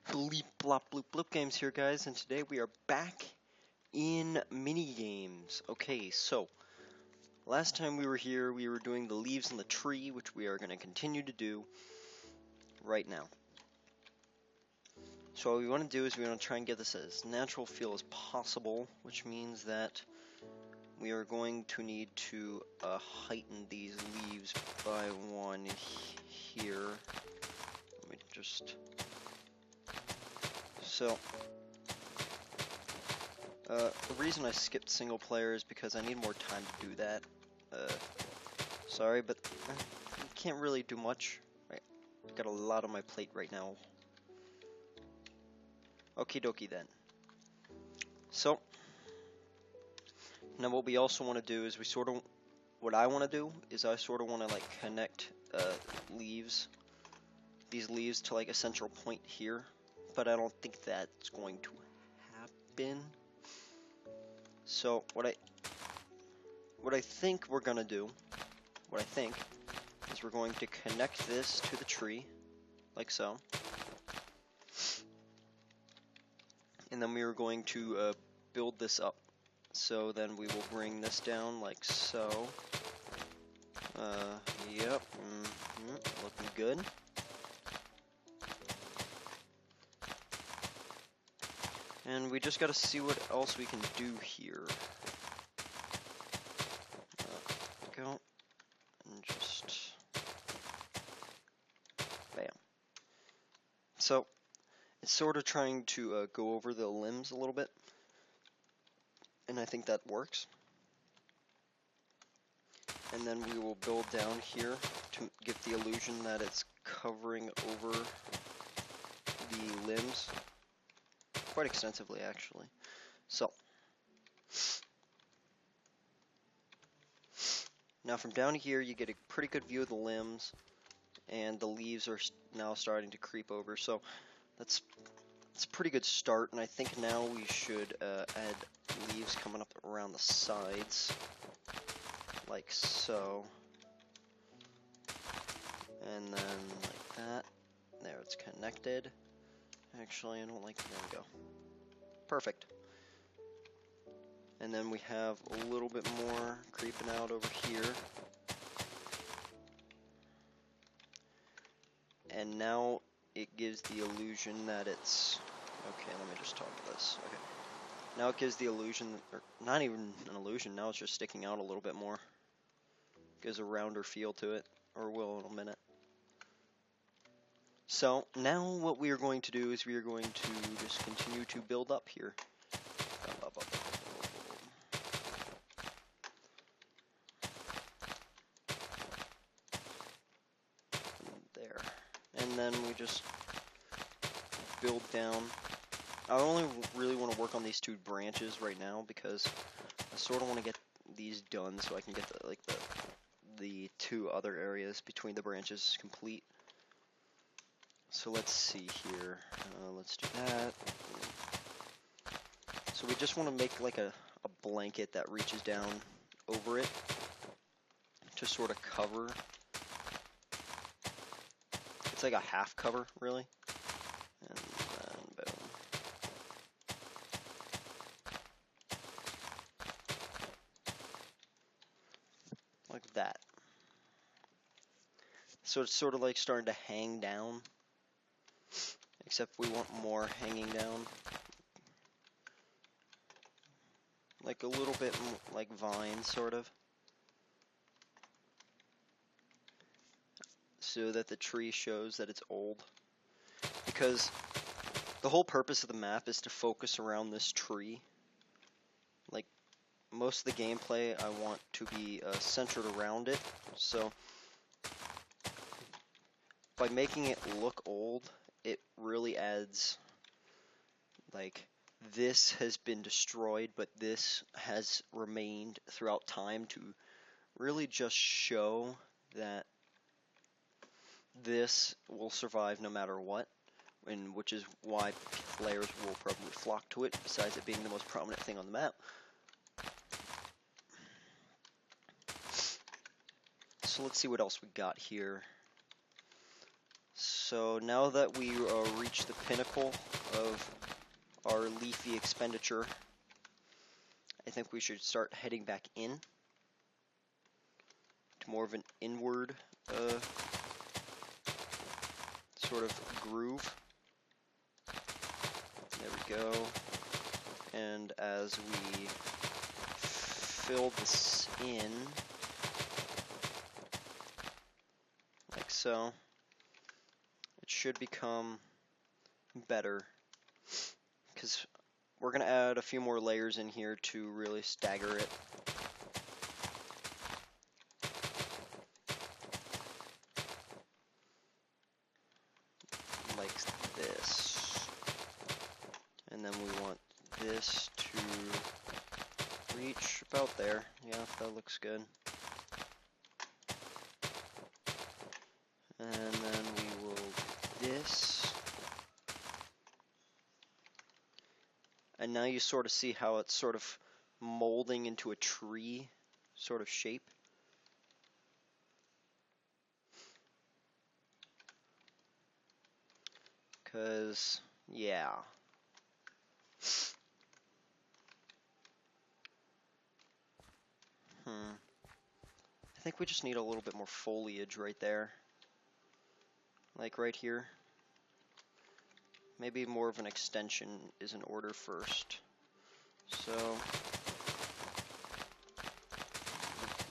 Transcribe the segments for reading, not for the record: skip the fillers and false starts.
Bleep blop bloop bloop games here, guys, and today we are back in mini games. Okay, so last time we were here, we were doing the leaves on the tree, which we are going to continue to do right now. So what we want to do is we want to try and get this as natural feel as possible, which means that we are going to need to heighten these leaves by one here. Let me just... So, the reason I skipped single player is because I need more time to do that. Sorry, but I can't really do much. I've got a lot on my plate right now. Okie dokie then. So, now what we also want to do is what I want to do is I sort of want to like connect these leaves to like a central point here, but I don't think that's going to happen. So what I think we're gonna do, is we're going to connect this to the tree, like so, and then we are going to build this up. So then we will bring this down like so. Yep, looking good. And we just gotta see what else we can do here. Go. And just... Bam. So, it's sort of trying to go over the limbs a little bit. And I think that works. And then we will build down here to give the illusion that it's covering over the limbs. Quite extensively, actually. So, now from down here you get a pretty good view of the limbs, and the leaves are now starting to creep over, so that's a pretty good start, and I think now we should add leaves coming up around the sides, like so, and then like that. There, it's connected. Actually, I don't like it. There we go. Perfect. And then we have a little bit more creeping out over here. And now it gives the illusion that it's... Okay, let me just talk about this. Okay. Now it gives the illusion, or not even an illusion, now it's just sticking out a little bit more. Gives a rounder feel to it, or will in a minute. So, now what we are going to do is we are going to just continue to build up here. There. And then we just build down. I only really want to work on these two branches right now because I sort of want to get these done so I can get the two other areas between the branches complete. So let's see here. Let's do that. So we just want to make like a blanket that reaches down over it to sort of cover. It's like a half cover, really. And then boom. Like that. So it's sort of like starting to hang down. Except we want more hanging down. Like a little bit like vine, sort of. So that the tree shows that it's old. Because the whole purpose of the map is to focus around this tree. Like, most of the gameplay I want to be centered around it. So, by making it look old, it really adds, like, this has been destroyed, but this has remained throughout time to really just show that this will survive no matter what, and which is why players will probably flock to it, besides it being the most prominent thing on the map. So let's see what else we got here. So So now that we reach the pinnacle of our leafy expenditure, I think we should start heading back in to more of an inward sort of groove. There we go. And as we fill this in, like so, it should become better, because we're going to add a few more layers in here to really stagger it. Like this. And then we want this to reach about there. Yeah, that looks good. And then we will do this. And now you sort of see how it's sort of molding into a tree sort of shape. Because, yeah. I think we just need a little bit more foliage right there. Like right here. Maybe more of an extension is in order first. So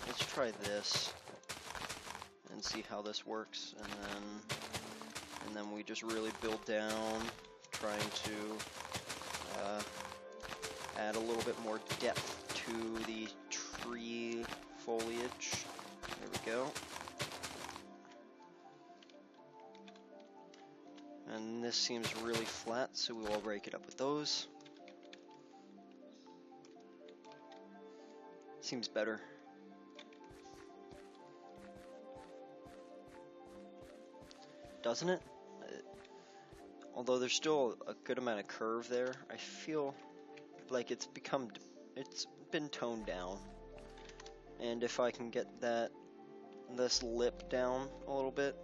let's try this and see how this works, and then we just really build down, trying to add a little bit more depth to the tree foliage. There we go. And this seems really flat, so we will break it up with those. Seems better. Doesn't it? Although there's still a good amount of curve there, I feel like it's been toned down. And if I can get this lip down a little bit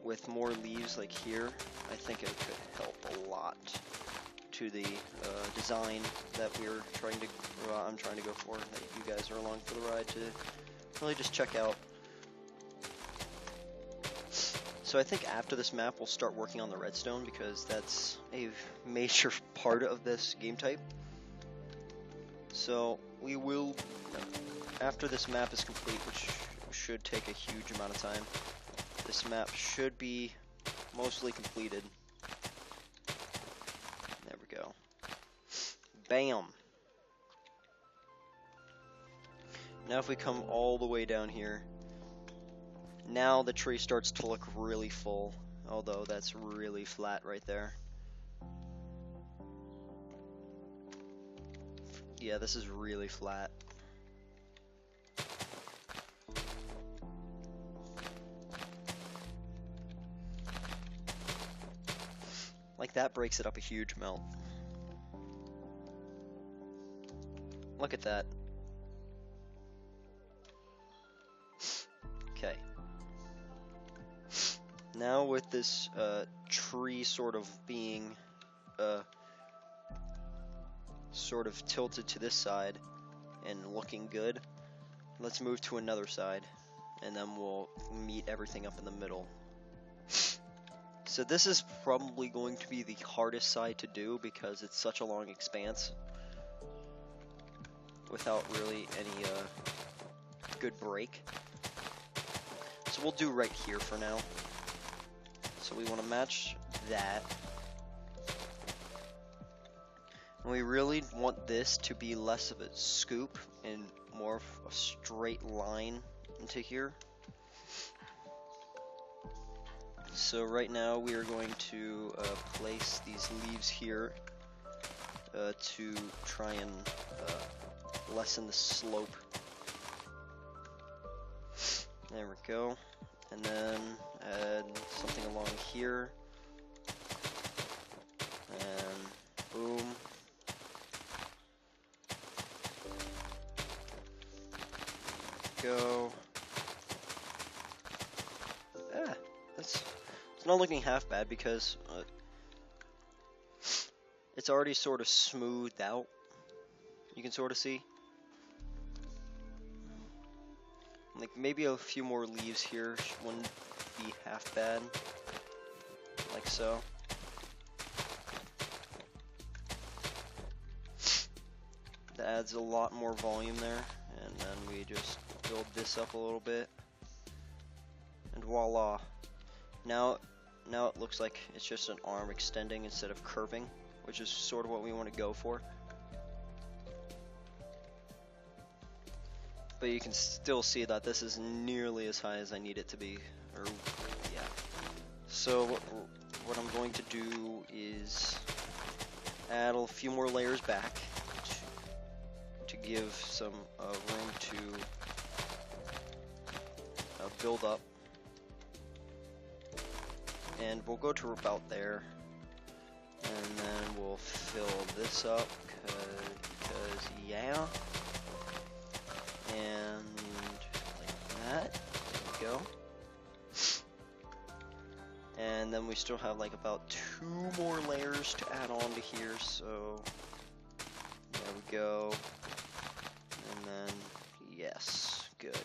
with more leaves like here, I think it could help a lot to the design that I'm trying to go for, that you guys are along for the ride to really just check out. So I think after this map we'll start working on the redstone, because that's a major part of this game type. So we will, after this map is complete, which should take a huge amount of time, this map should be mostly completed. There we go. Bam! Now if we come all the way down here, now the tree starts to look really full, although that's really flat right there. Yeah, this is really flat. Like that breaks it up a huge amount. Look at that. Okay. Now with this tree sort of being sort of tilted to this side and looking good, let's move to another side, and then we'll meet everything up in the middle. So this is probably going to be the hardest side to do, because it's such a long expanse without really any good break. So we'll do right here for now. So we want to match that. And we really want this to be less of a scoop and more of a straight line into here. So right now we are going to place these leaves here to try and lessen the slope. There we go. And then add something along here. And boom. Go. It's not looking half bad because it's already sort of smoothed out. You can sort of see. Like maybe a few more leaves here wouldn't be half bad. Like so. That adds a lot more volume there. And then we just build this up a little bit. And voila. Now it looks like it's just an arm extending instead of curving, which is sort of what we want to go for. But you can still see that this is nearly as high as I need it to be. Or, yeah. So what I'm going to do is add a few more layers back to give some room to build up. And we'll go to about there. And then we'll fill this up, cause yeah. And like that, there we go. And then we still have like about 2 more layers to add on to here, so there we go. And then, yes, good.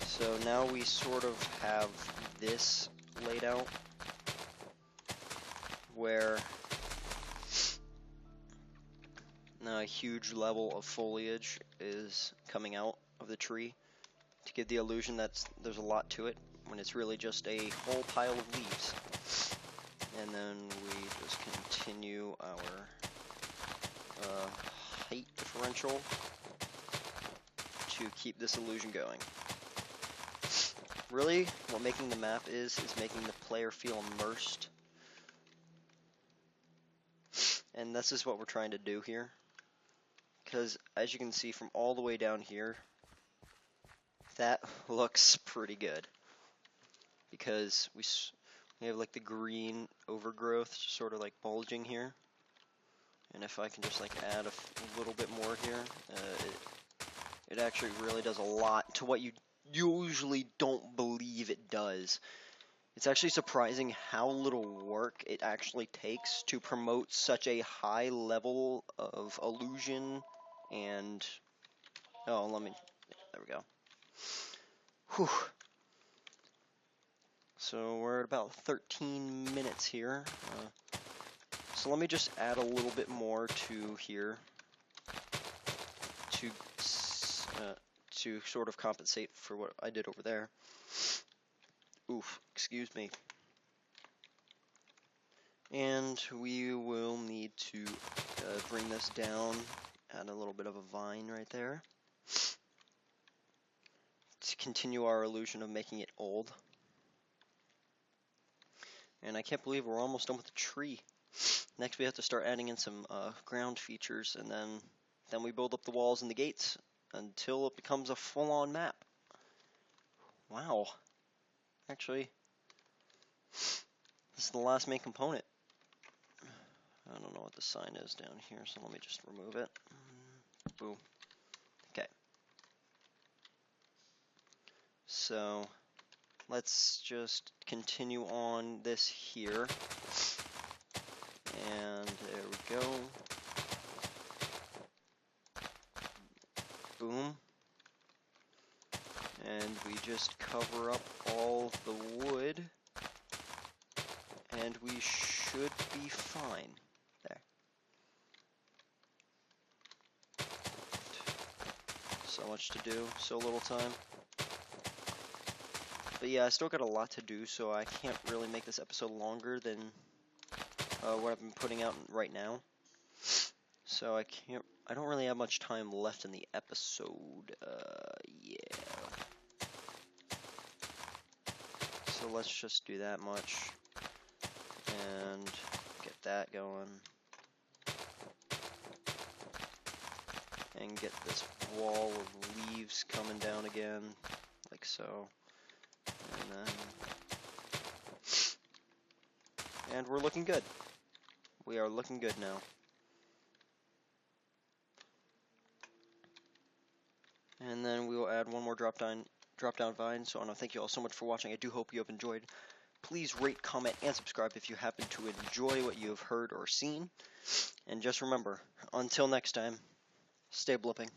So now we sort of have this laid out, where now a huge level of foliage is coming out of the tree to give the illusion that there's a lot to it, when it's really just a whole pile of leaves. And then we just continue our height differential to keep this illusion going. Really, what making the map is making the player feel immersed. And this is what we're trying to do here. Because, as you can see from all the way down here, that looks pretty good. Because we have like the green overgrowth sort of like bulging here. And if I can just like add a little bit more here, it actually really does a lot to what you usually don't believe it does. It's actually surprising how little work it actually takes to promote such a high level of illusion and... Oh, there we go. Whew. So we're at about 13 minutes here. So let me just add a little bit more to here to sort of compensate for what I did over there. Oof, excuse me. And we will need to bring this down, add a little bit of a vine right there, to continue our illusion of making it old. And I can't believe we're almost done with the tree. Next we have to start adding in some ground features, and then we build up the walls and the gates until it becomes a full-on map. Wow. Actually, this is the last main component. I don't know what the sign is down here, so let me just remove it. Boom. Okay. So let's just continue on this here. And there we go. Boom. And we just cover up all the wood, and we should be fine. There. So much to do, so little time. But yeah, I still got a lot to do, so I can't really make this episode longer than what I've been putting out right now. So I don't really have much time left in the episode. Yeah. So let's just do that much and get that going and get this wall of leaves coming down again, like so, and we're looking good. We are looking good now. And then we will add one more drop down drop-down vine. So I want to thank you all so much for watching. I do hope you have enjoyed. Please rate, comment, and subscribe if you happen to enjoy what you have heard or seen. And just remember, until next time, stay blipping.